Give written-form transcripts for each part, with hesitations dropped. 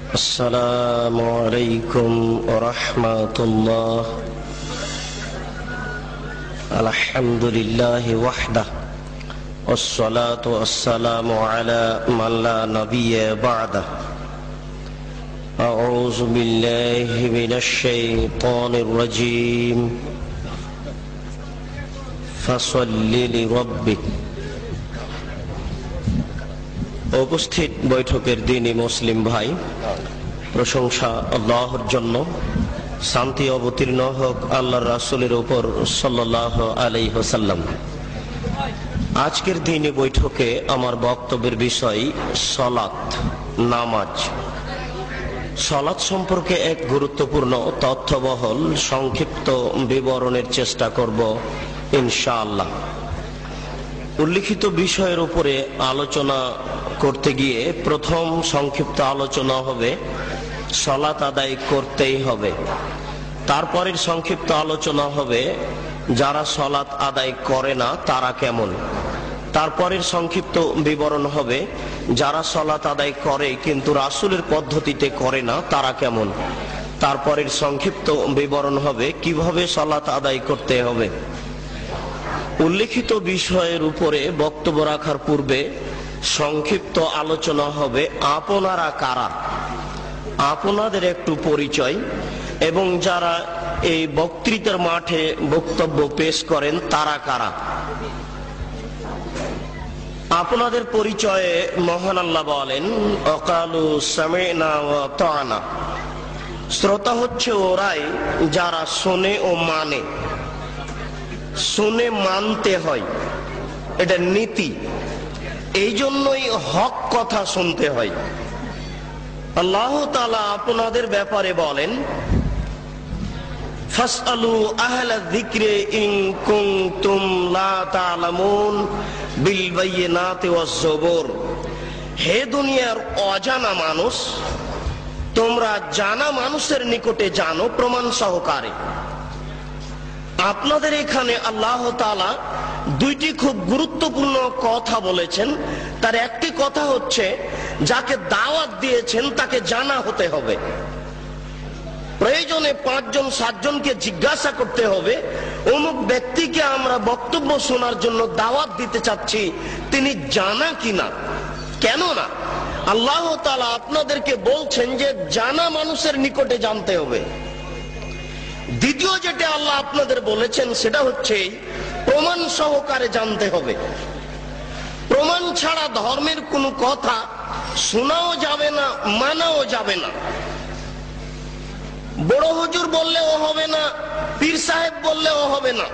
السلام عليكم ورحمة الله. الحمد لله وحده والصلاة والسلام على من لا نبي بعده. أعوذ بالله من الشيطان الرجيم. فصل لربك. উপস্থিত বৈঠকের দিনই মুসলিম ভাই, প্রশংসা আল্লাহর জন্য, শান্তি অবতীর্ণ হোক আল্লাহর রাসূলের উপর সাল্লাল্লাহু আলাইহি ওয়াসাল্লাম। আজকের দিনই বৈঠকে আমার বক্তব্যের বিষয় সালাত, নামাজ। সালাত সম্পর্কে এক গুরুত্বপূর্ণ তথ্যবহুল সংক্ষিপ্ত বিবরণের চেষ্টা করব ইনশাআল্লাহ। উল্লিখিত বিষয়ের উপরে আলোচনা করতে গিয়ে প্রথম সংক্ষিপ্ত আলোচনা হবে সালাত আদায় করতেই হবে। তারপরের সংক্ষিপ্ত আলোচনা হবে যারা সালাত আদায় করে না তারা কেমন। তারপরের সংক্ষিপ্ত বিবরণ হবে যারা সালাত আদায় করে কিন্তু রাসূলের পদ্ধতিতে করে না তারা কেমন। তারপরের সংক্ষিপ্ত বিবরণ হবে কিভাবে সালাত আদায় করতে হবে। উল্লিখিত বিষয়ের উপরে বক্তব্য রাখার পূর্বে সংক্ষিপ্ত আলোচনা হবে আপনারা কারা, আপনাদের একটু পরিচয়, এবং যারা এই বক্তৃতার মাঠে বক্তব্য পেশ করেন তারা কারা। আপনাদের পরিচয়ে মহান আল্লাহ বলেন ওয়াকালু সামি'না ওয়া আতা'না। শ্রোতা হচ্ছে ওরাই যারা শোনে ও মানে। শুনে মানতে হয়, এটা নীতি। এই জন্যই হক কথা শুনতে হয়। আল্লাহ তাআলা আপনাদের ব্যাপারে বলেন ফাসআলু আহলা যিকরি ইন কুনতুম লা তা'লামুন বিল বায়িনাতি ওয়াজ যুবুর। হে দুনিয়ার অজানা মানুষ, তোমরা জানা মানুষের নিকটে জানো প্রমাণ সহকারে। আপনাদের এখানে আল্লাহ তাআলা দুইটি খুব গুরুত্বপূর্ণ কথা বলেছেন। তার একটি কথা হচ্ছে যাকে দাওয়াত দিয়েছেন তাকে জানা হতে হবে। প্রয়োজনে 5 জন 7 জনকে জিজ্ঞাসা করতে হবে অমুক ব্যক্তিকে আমরা বক্তব্য শোনার জন্য দাওয়াত দিতে চাচ্ছি, তিনি জানা কিনা। কেননা আল্লাহ তাআলা আপনাদেরকে বলছেন যে জানা মানুষের নিকটে জানতে হবে। দ্বিতীয় যেটা আল্লাহ আপনাদের বলেছেন সেটা হচ্ছে প্রমাণ সহকারে জানতে হবে। প্রমাণ ছাড়া ধর্মের কোনো কথা শোনাও যাবে না, মানাও যাবে না। বড় হুজুর বললেও হবে না, পীর সাহেব বললেও হবে না,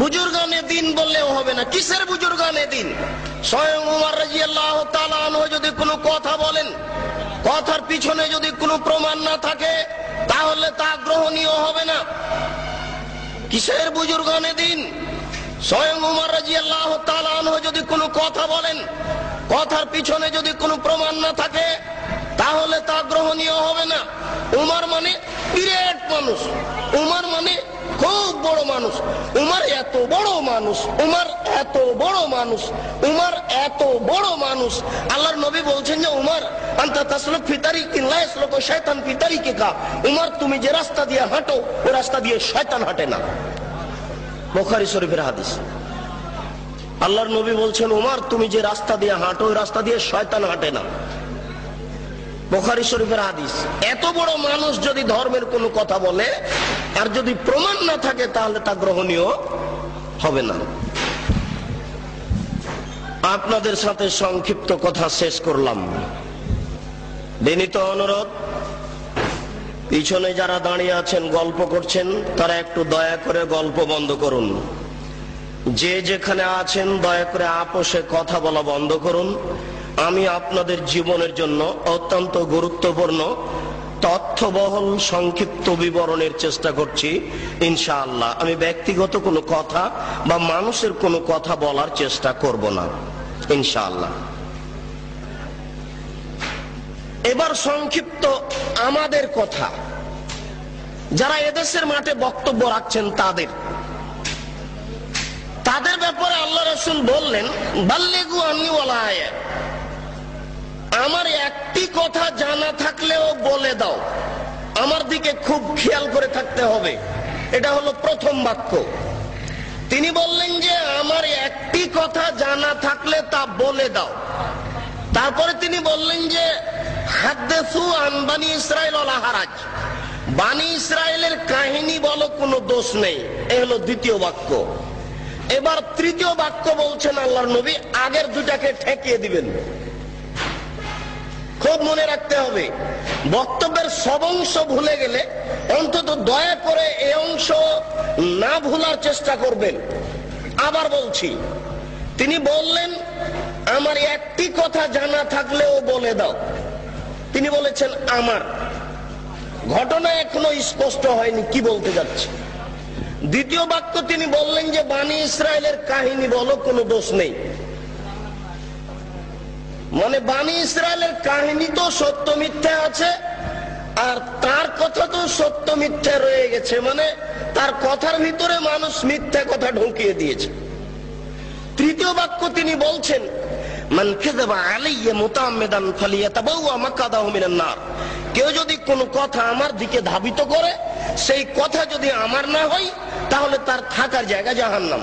বুজুর্গানে দিন বললেও হবে না। কিসের বুজুর্গানে দিন? স্বয়ং ওমর রাদিয়াল্লাহু তাআলা আনহু যদি কোনো কথা বলেন, কথার পিছনে যদি কোনো প্রমাণ না থাকে তাহলে তা গ্রহণীয় হবে না। কিসের বুজুর্গানে দিন? স্বয়ং ওমর রাদিয়াল্লাহু তাআলা আনহু যদি কোনো কথা বলেন, কথার পিছনে যদি কোনো প্রমাণ না থাকে তাহলে তা গ্রহণীয় হবে না। উমর মানে বিরাট মানুষ, উমর মানে খুব বড় মানুষ, উমর এত বড় মানুষ, উমর এত বড় মানুষ, উমর এত বড় মানুষ। আল্লাহর নবী বলছেন যে উমর আনতা তাসলুক ফি তারিকিন লা ইয়াসলুকু শাইতান ফি তারিকিকা। উমর তুমি যে রাস্তা দিয়ে হাঁটো ওই রাস্তা দিয়ে শয়তান হাঁটে না। বুখারী শরীফের হাদিস। আল্লাহর নবী বলছেন উমর তুমি যে রাস্তা দিয়ে হাঁটো ওই রাস্তা দিয়ে শয়তান হাঁটে না। বুখারী শরীফের হাদিস। এত বড় মানুষ যদি ধর্মের কোনো কথা বলে আর যদি প্রমাণ না থাকে তাহলে তা গ্রহণীয় হবে না। আপনাদের সাথে সংক্ষিপ্ত কথা শেষ করলাম। বিনীত অনুরোধ, পিছনে যারা দাঁড়িয়ে আছেন গল্প করছেন তারা একটু দয়া করে গল্প বন্ধ করুন। যে যেখানে আছেন দয়া করে আপোষে কথা বলা বন্ধ করুন। আমি আপনাদের জীবনের জন্য অত্যন্ত গুরুত্বপূর্ণ তথ্যবহুল সংক্ষিপ্ত বিবরণের চেষ্টা করছি ইনশাআল্লাহ। আমি ব্যক্তিগত কোনো কথা বা মানুষের কোনো কথা বলার চেষ্টা করব না ইনশাআল্লাহ। এবার সংক্ষিপ্ত আমাদের কথা, যারা এদেশের মাঠে বক্তব্য রাখছেন তাদের ব্যাপারে আল্লাহ রাসূল বললেন বাল্লিগু আন্নী ওয়ালা আয়া। আমার একটি কথা জানা জানা থাকলেও বলে দাও। আমার দিকে খুব খেয়াল করে থাকতে হবে। এটা হলো প্রথম বাক্য। তিনি বললেন যে আমার একটি কথা জানা থাকলে তা বলে দাও। তারপরে তিনি বললেন যে হাদ্দেসু আন বানি ইসরাইল ওয়ালা হারাজ, বানি ইসরায়েলের কাহিনী বলো, কোনো দোষ নেই। এই হলো দ্বিতীয় বাক্য। এবার তৃতীয় বাক্য বলছেন আল্লাহর নবী, আগের দুটাকে ঠেকিয়ে দিবেন। খুব মনে রাখতে হবে, বক্তব্যের সব অংশ ভুলে গেলে অন্তত দয়া করে এই অংশ না ভুলার চেষ্টা করবেন। আবার বলছি, তিনি বললেন আমার একটি কথা জানা থাকলেও বলে দাও। তিনি বলেছেন আমার। ঘটনা এখনো স্পষ্ট হয়নি কি বলতে যাচ্ছে। দ্বিতীয় বাক্য তিনি বললেন যে বানি ইসরায়েলের কাহিনী বলো, কোনো দোষ নেই। মানে বানি ইসরায়েলের কাহিনী তো সত্য মিথ্যা আছে, আর তার কথা তো সত্য মিথ্যা রয়ে গেছে। মানে তার কথার ভিতরে মানুষ মিথ্যা কথা ঢুকিয়ে দিয়েছে। তৃতীয় বাক্য তিনি বলছেন মান কাযাবা আলাইয়া মুতাআম্মিদান ফালিয়াতাবাওয়া মাকআদাহু মিনান নার, কেউ যদি কোনো কথা আমার দিকে ধাবিত করে, সেই কথা যদি আমার না হয়, তাহলে তার থাকার জায়গা জাহান্নাম।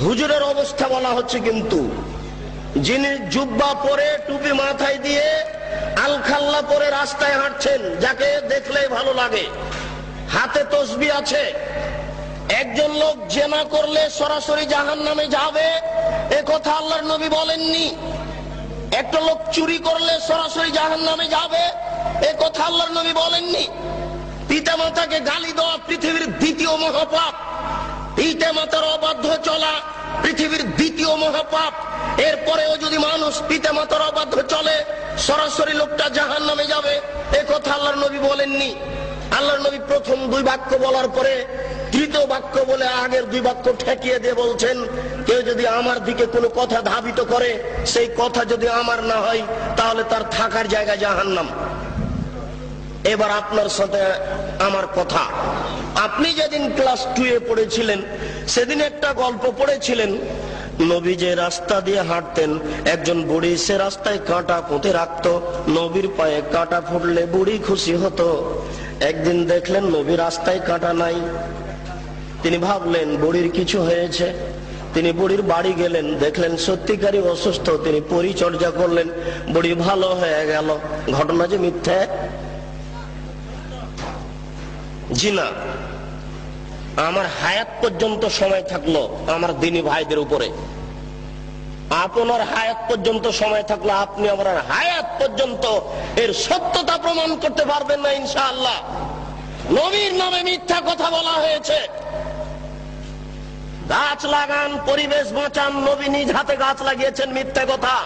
হুজুরের অবস্থা বলা হচ্ছে, কিন্তু যিনি জুব্বা পরে টুপি মাথায় দিয়ে আলখাল্লা পরে রাস্তায় হাঁটছেন, যাকে দেখলেই ভালো লাগে, হাতে তসবিহ আছে, একজন লোক জেনা করলে সরাসরি জাহান্নামে যাবে, এ কথা আল্লাহর নবী বলেননি। একটা লোক চুরি করলে সরাসরি জাহান্নামে যাবে, এ কথা আল্লাহর নবী বলেননি। পিতামাতাকে গালি দেওয়া পৃথিবীর দ্বিতীয় মহাপাপ, পিতামাতার অবাধ্য চলা পৃথিবীর দ্বিতীয় মহাপাপ। এরপরেও যদি মানুষ পিতামাতার অবাধ্য চলে, সরাসরি লোকটা জাহান্নামে যাবে, এ কথা আল্লাহর নবী বলেননি। আল্লাহর নবী প্রথম দুই বাক্য বলার পরে তৃতীয় বাক্য বলে আগের দুই বাক্য ঠেকিয়ে দিয়ে বলছেন, কেউ যদি আমার দিকে কোনো কথা ধাবিত করে, সেই কথা যদি আমার না হয়, তাহলে তার থাকার জায়গা জাহান্নাম। এবার আপনার সাথে আমার কথা, আপনি যেদিন ক্লাস 2 এ পড়েছিলেন, সেদিন একটা গল্প পড়েছিলেন। নবী যে রাস্তা দিয়ে হাঁটতেন, একজন বুড়ি সে রাস্তায় কাঁটা পুঁতে রাখত। নবীর পায়ে কাঁটা ফুটলে বুড়ি খুশি হতো। একদিন দেখলেন নবী রাস্তায় কাঁটা নাই। তিনি ভাবলেন বুড়ির কিছু হয়েছে। তিনি বুড়ির বাড়ি গেলেন, দেখলেন সত্যিকারই অসুস্থ। তিনি পরিচর্যা করলেন, বুড়ি ভালো হয়ে গেল। ঘটনা যে মিথ্যা? জি না। আমার হায়াত পর্যন্ত সময় থাকলো আমার দিনী ভাইদের উপরে, আপনার হায়াত পর্যন্ত সময় থাকলো আপনি আমার হায়াত পর্যন্ত এর সত্যতা প্রমাণ করতে পারবেন না ইনশাআল্লাহ। নবীর নামে মিথ্যা কথা বলা হয়েছে। গাছ লাগান, পরিবেশ বাঁচান, নবী নিজ হাতে গাছ লাগিয়েছেন, মিথ্যা কথা।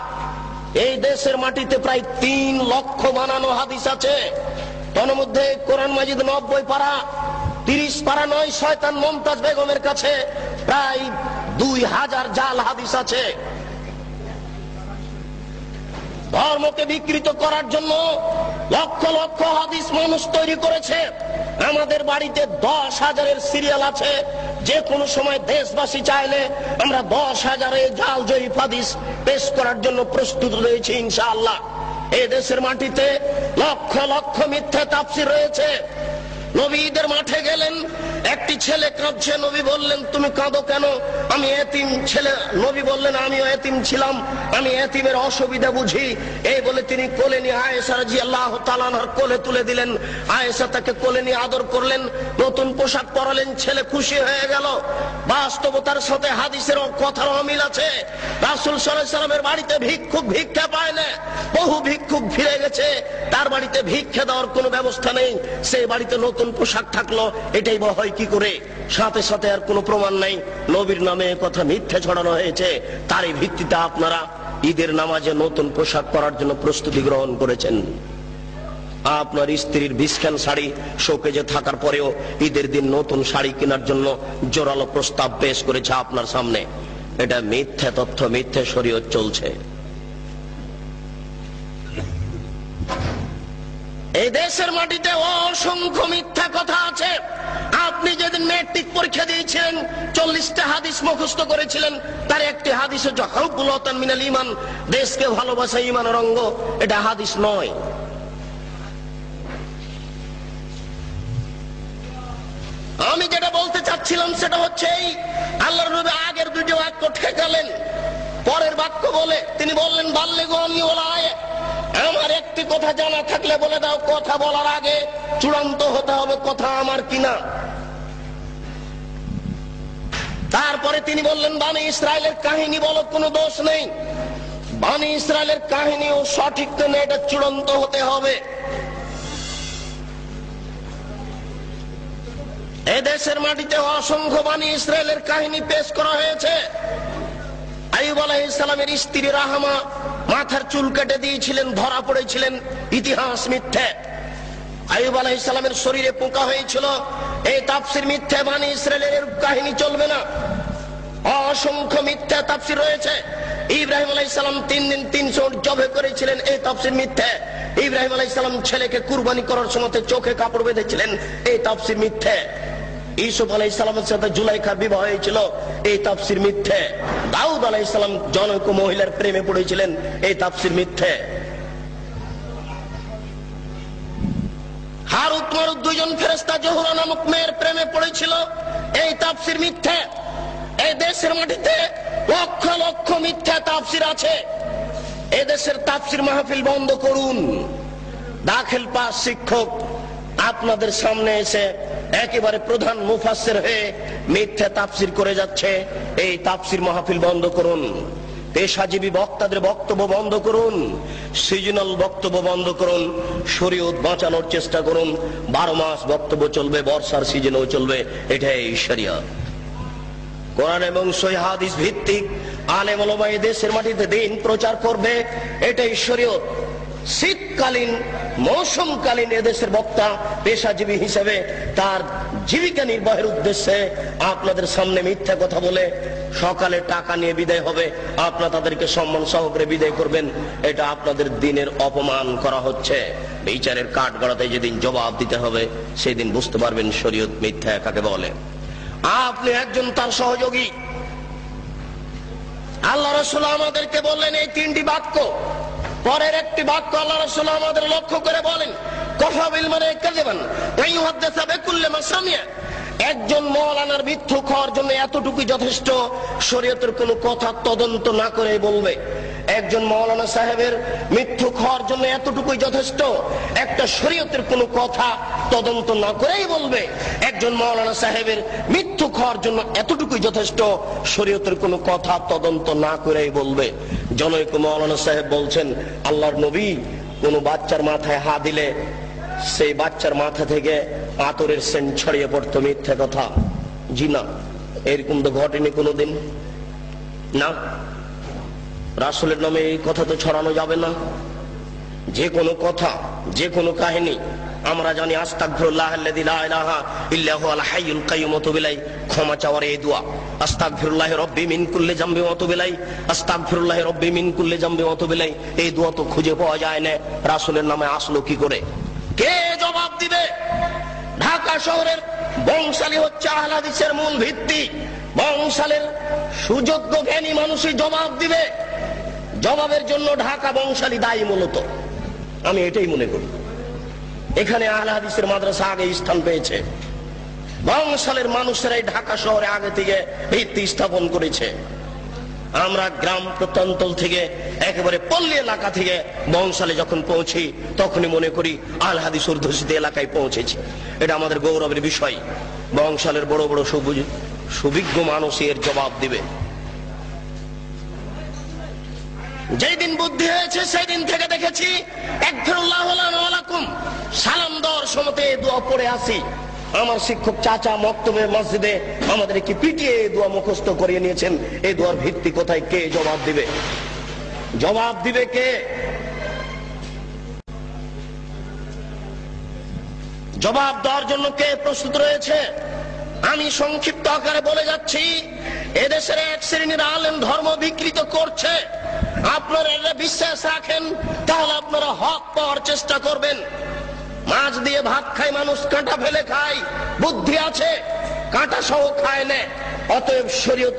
এই দেশের মাটিতে প্রায় 3 লক্ষ বানানো হাদিস আছে। তার মধ্যে কোরআন মাজিদ 90 পারা, 30 পারা নয় শয়তান মমতাজ বেগমের কাছে প্রায় 2000 জাল হাদিস আছে। ধর্মকে বিকৃত করার জন্য লক্ষ লক্ষ হাদিস মানুষ তৈরি করেছে। আমাদের বাড়িতে 10,000-এর সিরিয়াল আছে। যে কোনো সময় দেশবাসী চাইলে আমরা 10,000-এর জাল জয়ীফ হাদিস পেশ করার জন্য প্রস্তুত রয়েছি ইনশাআল্লাহ। এই দেশের মাটিতে লক্ষ লক্ষ মিথ্যা তাফসীর রয়েছে। নবী ঈদের মাঠে গেলেন, একটি ছেলে কাঁদছে। নবী বললেন তুমি কাঁদো কেন? আমি এতিম ছেলে। নবী বললেন আমিও এতিম ছিলাম, আমি এতিমের অসুবিধা বুঝি। এই বলে তিনি কোলে নিয়ে আয়েশা রাদিয়াল্লাহু তাআলা আনহার কোলে তুলে দিলেন। আয়েশা তাকে কোলে নিয়ে আদর করলেন, নতুন পোশাক পরালেন। ছেলে খুশি হয়ে গেল। বাস্তবতার সাথে হাদিসের কথার অমিল আছে। রাসূল সাল্লাল্লাহু আলাইহি সাল্লামের বাড়িতে ভিক্ষুক ভিক্ষা পায় না। বহু ভিক্ষুক ফিরে গেছে, তার বাড়িতে ভিক্ষা দেওয়ার কোনো ব্যবস্থা নেই। সেই বাড়িতে নতুন পোশাক থাকলো, এটাই বা হয় কি করে? সাথে সাথে আর কোনো প্রমাণ নাই, নবীর নামে কথা মিথ্যা ছড়ানো হয়েছে। তারই ভিত্তিতে আপনারা ঈদের নামাজে নতুন পোশাক পরার জন্য প্রস্তুতি গ্রহণ করেছেন। আপনার স্ত্রীর বিছখান শাড়ি শোকেজে থাকার পরেও ঈদের দিন নতুন শাড়ি কেনার জন্য জোরালো প্রস্তাব পেশ করেছে আপনার সামনে। এটা মিথ্যা তথ্য, মিথ্যা শরীয়ত চলছে। এই দেশের মাটিতে অসংখ্য মিথ্যা কথা আছে। আপনি যেদিন ম্যাট্রিক পরীক্ষা দিয়েছিলেন 40টা হাদিস মুখস্থ করেছিলেন, তার একটি হাদিস হচ্ছে হুব্বুল ওয়াতান মিনাল ঈমান, দেশকে ভালোবাসা ঈমানের অঙ্গ। এটা হাদিস নয়। আমি যেটা বলতে চাচ্ছিলাম সেটা হচ্ছে এই, আল্লাহর নবী আগের দুটো বাক্য ঠেকালেন, পরের বাক্য বলে তিনি বললেন বাল্লিগু আন্নী ওয়ালাউ আয়া, আমার একটি কথা জানা থাকলে বলে দাও। কথা বলার আগে চূড়ান্ত হতে হবে কথা আমার কিনা। তারপরে তিনি বললেন বনি ইসরায়েলের কাহিনী বলো, কোনো দোষ নেই। বনি ইসরায়েলের কাহিনীও সঠিক তো না, এটা চূড়ান্ত হতে হবে। এ দেশের মাটিতে অসংখ্য বনি ইসরায়েলের কাহিনী পেশ করা হয়েছে। আইয়ুব আলাইহিস সালামের স্ত্রী রাহমা মাথার চুল কেটে দিয়েছিলেন, ধরা পড়েছিলেন, ইতিহাস মিথ্যে। আইয়ুব আলাইহিস সালামের শরীরে পোকা হয়েছিল, এই তাফসীর মিথ্যে। বনি ইসরায়েলের কাহিনী চলবে না। অসংখ্য মিথ্যা তাফসীর রয়েছে। ইব্রাহিম আলাইহিস সালাম 3 দিন 300 উট জবে করেছিলেন, এই তাফসীর মিথ্যে। ইব্রাহিম আলাইহিস সালাম ছেলেকে কুরবানি করার সময় চোখে কাপড় বেঁধেছিলেন, এই তাফসীর মিথ্যে। ইউসুফ আলাইহিস সালামের সাথে জুলাইখার বিবাহ হয়েছিল, এই তাফসীর মিথ্যে। দাউদ আলাইহিস সালাম জনৈক মহিলার প্রেমে পড়েছিলেন, এই তাফসীর মিথ্যে। হারুত মারুত দুইজন ফেরেশতা জোহরা নামক মেয়ের প্রেমে পড়েছিল, এই তাফসীর মিথ্যে। এই দেশের মাটিতে লক্ষ লক্ষ মিথ্যা তাফসীর আছে। এই দেশের তাফসীর মাহফিল বন্ধ করুন। দাখিল পাস শিক্ষক আপনাদের সামনে এসে একেবারে প্রধান মুফাসসির হয়ে মিথ্যা তাফসীর করে যাচ্ছে। এই তাফসীর মাহফিল বন্ধ করুন। পেশাজীবী বক্তাদের বক্তব্য বন্ধ করুন, সিজনাল বক্তব্য বন্ধ করুন, শরীয়ত বাঁচানোর চেষ্টা করুন। 12 মাস বক্তব্য চলবে, বর্ষার সিজনেও চলবে, এটাই শরিয়ত। কোরআন এবং সহিহ হাদিস ভিত্তিক আলেম ওলামা এই দেশের মাটিতে দিন প্রচার করবে, এটাই শরীয়ত। শীতকালীন মৌসুমকালীন এদেশের বক্তা পেশাজীবী হিসেবে তার জীবিকা নির্বাহের উদ্দেশ্যে আপনাদের সামনে মিথ্যা কথা বলে সকালে টাকা নিয়ে বিদায় হবে, আপনারা তাদেরকে সম্মান সহকারে বিদায় করবেন। এটা আপনাদের দিনের অপমান করা হচ্ছে। বিচারের কাঠ গড়াতে যেদিন জবাব দিতে হবে সেদিন বুঝতে পারবেন শরীয়ত মিথ্যা কাকে বলে। আপনি একজন তার সহযোগী। আল্লাহ রাসূল আমাদেরকে বললেন এই 3টি বাক্য, পরের একটি বাক্য আল্লাহ রাসূল আমাদের লক্ষ্য করে বলেন কাফা বিল মারই কাযিবান ওয়া ইউহাদ্দিসু বিকুল্লি মা সামিআ। একজন মাওলানার মিথ্যুক হওয়ার জন্য এতটুকুই যথেষ্ট, শরীয়তের কোনো কথা তদন্ত না করে বলবে। একজন মাওলানা সাহেবের মিথ্যুক হওয়ার জন্য এতটুকুই যথেষ্ট, একটা শরীয়তের কোনো কথা তদন্ত না করেই বলবে। একজন মাওলানা সাহেবের মিথ্যুক হওয়ার জন্য এতটুকুই যথেষ্ট, শরীয়তের কোনো কথা তদন্ত না করেই বলবে। জনৈক মাওলানা সাহেব বলছেন আল্লাহর নবী কোনো বাচ্চার মাথায় হাত দিলে সেই বাচ্চার মাথা থেকে আতরের সেন্ট ছড়িয়ে পড়তো, মিথ্যা কথা। জি না, এরকম তো ঘটেনি কোনোদিন। না, রাসূলের নামে এই কথা তো ছড়ানো যাবে না। যে কোনো কথা, যে কোনো কাহিনী আমরা জানি আস্তাগফিরুল্লাহাল্লাযী লা ইলাহা ইল্লা হুয়াল হাইয়ুল কাইয়্যুম, ওয়া তুবু ইলাইহি, ক্ষমা চাওয়ার এই দোয়া। আস্তাগফিরুল্লাহি রাব্বি মিন কুল্লি যামবি ওয়া তুবু ইলাইহি, আস্তাগফিরুল্লাহি রাব্বি মিন কুল্লি যামবি ওয়া তুবু ইলাইহি। এই দোয়া তো খুঁজে পাওয়া যায় না, রাসূলের নামে আসলো কি করে? কে জবাব দিবে? ঢাকা শহরের বংশালী হচ্ছে আহলে হাদিসের মূল ভিত্তি। বংশালের সুযোগ্য জ্ঞানী মানুষই জবাব দিবে। জবাবের জন্য ঢাকা বংশালী দায়ী মূলত, আমি এটাই মনে করি। এখানে আহলে হাদিসের মাদ্রাসা আগে স্থান পেয়েছে। বংশালের মানুষেরাই ঢাকা শহরে আগে থেকে ভিত্তি স্থাপন করেছে। আমরা গ্রাম প্রত্যন্তল থেকে একেবারে পল্লী এলাকা থেকে বংশালে যখন পৌঁছি তখনই মনে করি আহলে হাদিস অধ্যুষিত এলাকায় পৌঁছেছি। এটা আমাদের গৌরবের বিষয়। বংশালের বড় বড় সুবিজ্ঞ মানুষ এর জবাব দিবে। যেই দিন বুদ্ধি হয়েছে সেই দিন থেকে দেখেছি আকফিরুল্লাহ লানা ওয়া লাকুম সালাম দেওয়ার সময়তে দোয়া পড়ে আসি। আমার শিক্ষক চাচা মক্তবে মসজিদে আমাদের কি পিটিয়ে দোয়া মুখস্থ করিয়ে নিয়েছেন। এই দোয়ার ভিত্তি কোথায়? কে জবাব দিবে? জবাব দিবে কে? জবাব দেওয়ার জন্য কে প্রস্তুত রয়েছে? আমি সংক্ষিপ্ত আকারে বলে যাচ্ছি, এদেশের এক শ্রেণীর আলেম ধর্ম বিকৃত করছে। আপনারা এটা বিশ্বাস রাখেন, তাহলে আপনারা হক পাওয়ার চেষ্টা করবেন। মাছ দিয়ে ভাত খায় মানুষ, কাঁটা ফেলে খায়, বুদ্ধি আছে, কাঁটা সহ খায় না। অতএব শরীয়ত